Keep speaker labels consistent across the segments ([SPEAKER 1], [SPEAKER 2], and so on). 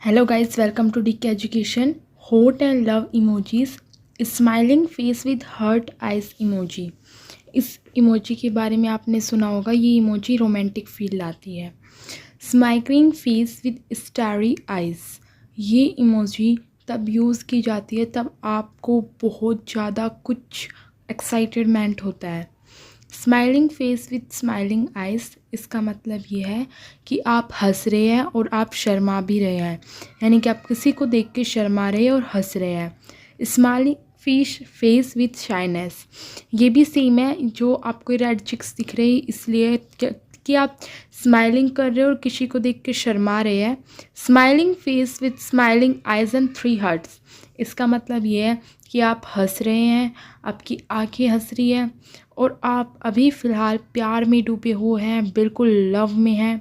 [SPEAKER 1] Hello guys, welcome to DK Education. Hot and love emojis. Smiling face with heart eyes emoji. इस emoji के बारे में आपने सुना होगा। ये इमोजी रोमांटिक फील लाती है। Smiling face with starry eyes, ये इमोजी तब यूज़ की जाती है तब आपको बहुत ज़्यादा कुछ एक्साइटेडमेंट होता है। Smiling face with smiling eyes, इसका मतलब ये है कि आप हंस रहे हैं और आप शर्मा भी रहे हैं, यानी कि आप किसी को देख के शर्मा रहे हैं और हंस रहे हैं। स्माइलिंग फेस विथ शाइनेस, ये भी सेम है। जो आपको रेड चिक्स दिख रही है इसलिए कि आप स्माइलिंग कर रहे हो और किसी को देख के शर्मा रहे हैं। Smiling face with smiling eyes and 3 hearts, इसका मतलब ये है कि आप हंस रहे हैं, आपकी आंखें हंस रही हैं और आप अभी फ़िलहाल प्यार में डूबे हुए हैं, बिल्कुल लव में हैं।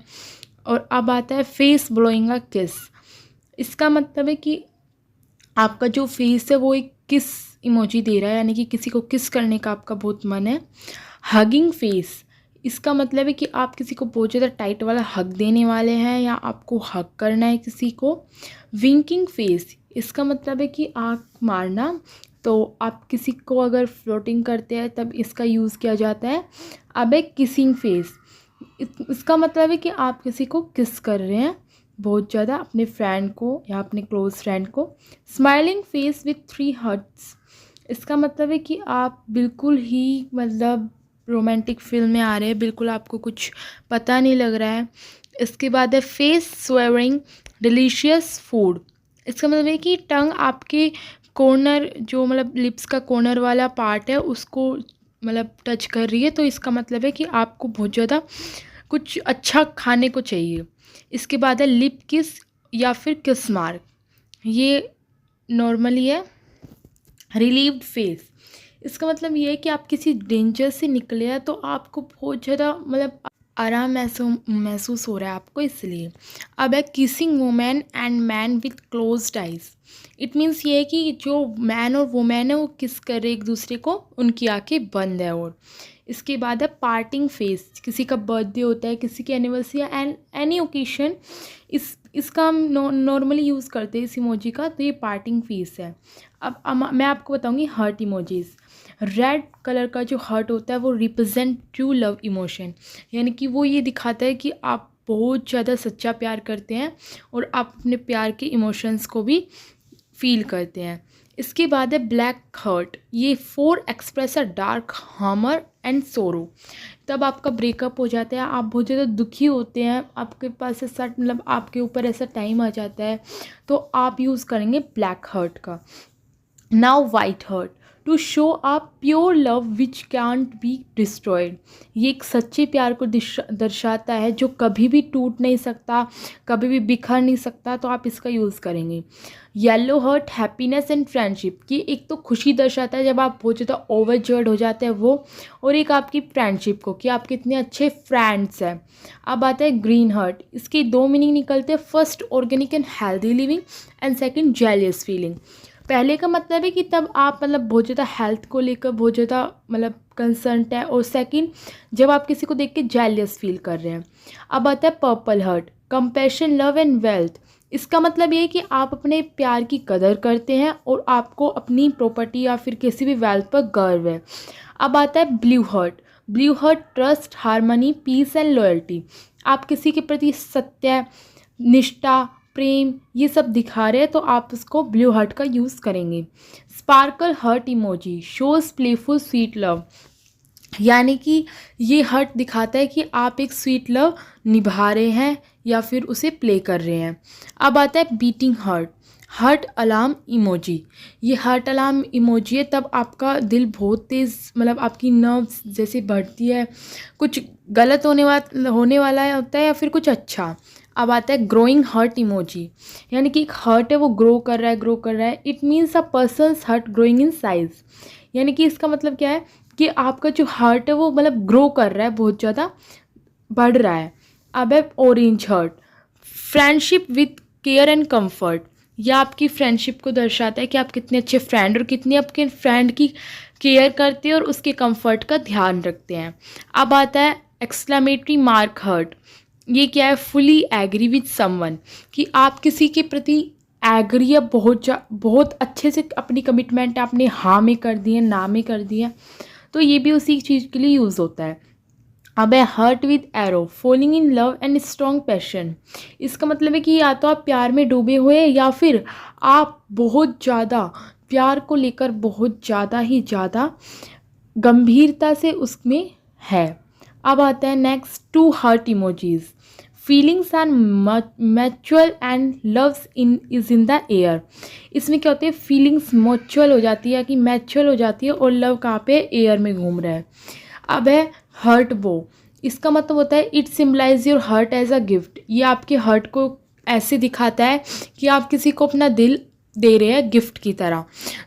[SPEAKER 1] और अब आता है फेस ब्लोइंग अ किस, इसका मतलब है कि आपका जो फेस है वो एक किस इमोजी दे रहा है, यानी कि किसी को किस करने का आपका बहुत मन है। हगिंग फेस, इसका मतलब है कि आप किसी को बहुत ज़्यादा टाइट वाला हग देने वाले हैं या आपको हग करना है किसी को। विंकिंग फेस, इसका मतलब है कि आँख मारना, तो आप किसी को अगर फ्लोटिंग करते हैं तब इसका यूज़ किया जाता है। अब एक किसिंग फेस, इसका मतलब है कि आप किसी को किस कर रहे हैं बहुत ज़्यादा, अपने फ्रेंड को या अपने क्लोज फ्रेंड को। स्माइलिंग फेस विथ 3 हार्ट्स, इसका मतलब है कि आप बिल्कुल ही मतलब रोमांटिक फील में आ रहे हैं, बिल्कुल आपको कुछ पता नहीं लग रहा है। इसके बाद है फेस स्वेयरिंग डिलीशियस फूड, इसका मतलब है कि टंग आपके कॉर्नर, जो मतलब लिप्स का कॉर्नर वाला पार्ट है उसको मतलब टच कर रही है, तो इसका मतलब है कि आपको बहुत ज़्यादा कुछ अच्छा खाने को चाहिए। इसके बाद है लिप किस या फिर किस मार्क, ये नॉर्मली है। रिलीव्ड फेस, इसका मतलब ये है कि आप किसी डेंजर से निकले हैं तो आपको बहुत ज़्यादा मतलब आराम महसूस हो रहा है आपको, इसलिए। अब है kissing women and man with closed eyes, it means ये है कि जो मैन और वुमेन है वो किस कर रहे एक दूसरे को, उनकी आंखें बंद है। और इसके बाद है पार्टिंग फेस, किसी का बर्थडे होता है, किसी की एनिवर्सरी एंड एनी ओकेशन, इसका हम नॉर्मली यूज़ करते हैं इस इमोजी का, तो ये पार्टिंग फेस है। अब मैं आपको बताऊंगी हार्ट इमोजीज। रेड कलर का जो हार्ट होता है वो रिप्रेजेंट ट्रू लव इमोशन, यानी कि वो ये दिखाता है कि आप बहुत ज़्यादा सच्चा प्यार करते हैं और आप अपने प्यार के इमोशंस को भी फील करते हैं। इसके बाद है ब्लैक हार्ट, ये 4 express a dark Harmer and सोरो, तब आपका ब्रेकअप हो जाता है, आप बहुत ज़्यादा दुखी होते हैं, आपके पास ऐसा मतलब आपके ऊपर ऐसा टाइम आ जाता है, तो आप यूज़ करेंगे ब्लैक हार्ट का। Now white heart, to show a pure love which can't be destroyed, ये एक सच्चे प्यार को दर्शाता है जो कभी भी टूट नहीं सकता, कभी भी बिखर नहीं सकता, तो आप इसका यूज़ करेंगे। Yellow heart happiness and friendship, ये एक तो खुशी दर्शाता है जब आप बहुत ज़्यादा ओवरजॉयड हो जाते हैं वो, और एक आपकी फ्रेंडशिप को कि आप कितने अच्छे फ्रेंड्स हैं। अब आता है ग्रीन हार्ट, इसके 2 मीनिंग निकलते हैं, first organic and healthy living and second jealous feeling. पहले का मतलब है कि तब आप मतलब बहुत ज़्यादा हेल्थ को लेकर बहुत ज़्यादा मतलब कंसर्न है, और सेकंड जब आप किसी को देख के जेलियस फील कर रहे हैं। अब आता है purple heart, compassion love and wealth, इसका मतलब ये है कि आप अपने प्यार की कदर करते हैं और आपको अपनी प्रॉपर्टी या फिर किसी भी वेल्थ पर गर्व है। अब आता है blue heart, blue heart trust harmony peace and loyalty, आप किसी के प्रति सत्य, निष्ठा, प्रेम ये सब दिखा रहे हैं, तो आप उसको ब्लू हार्ट का यूज़ करेंगे। Sparkle heart emoji shows playful sweet love, यानी कि ये हार्ट दिखाता है कि आप एक स्वीट लव निभा रहे हैं या फिर उसे प्ले कर रहे हैं। अब आता है beating heart, heart alarm emoji, ये हार्ट अलार्म इमोजी है तब आपका दिल बहुत तेज़ मतलब आपकी नर्व्स जैसे बढ़ती है, कुछ गलत होने वाला होता है या फिर कुछ अच्छा। अब आता है ग्रोइंग हार्ट इमोजी, यानी कि एक हार्ट है वो ग्रो कर रहा है, it means a person's heart growing in size, यानी कि इसका मतलब क्या है कि आपका जो हार्ट है वो मतलब ग्रो कर रहा है, बहुत ज़्यादा बढ़ रहा है। अब है orange heart, friendship with care and comfort, यह आपकी फ्रेंडशिप को दर्शाता है कि आप कितने अच्छे फ्रेंड और कितने आपके फ्रेंड की केयर करते हैं और उसके कंफर्ट का ध्यान रखते हैं। अब आता है एक्सक्लेमेटरी मार्क हार्ट, ये क्या है, फुली एग्री विथ समवन, कि आप किसी के प्रति एग्री है, बहुत अच्छे से अपनी कमिटमेंट आपने हाँ में कर दी है, ना में कर दी है, तो ये भी उसी चीज़ के लिए यूज़ होता है। अब है heart with arrow, falling in love and strong passion. इसका मतलब है कि या तो आप प्यार में डूबे हुए हैं या फिर आप बहुत ज़्यादा प्यार को लेकर बहुत ज़्यादा ही ज़्यादा गंभीरता से उसमें है। अब आता है next, two heart emojis, feelings are mutual and love's in the air. इसमें क्या होता है, फीलिंग्स म्यूचुअल हो जाती है कि मैचुअल हो जाती है और लव कहाँ पे, एयर में घूम रहा है। अब है हर्ट बो, इसका मतलब होता है it symbolise your heart as a gift. ये आपके हर्ट को ऐसे दिखाता है कि आप किसी को अपना दिल दे रहे हैं गिफ्ट की तरह।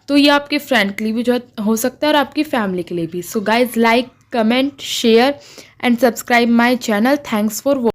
[SPEAKER 1] तो ये आपके फ्रेंड के लिए भी जो हो सकता है और आपकी फैमिली के लिए भी। So guys, like, comment, share and subscribe my channel. Thanks for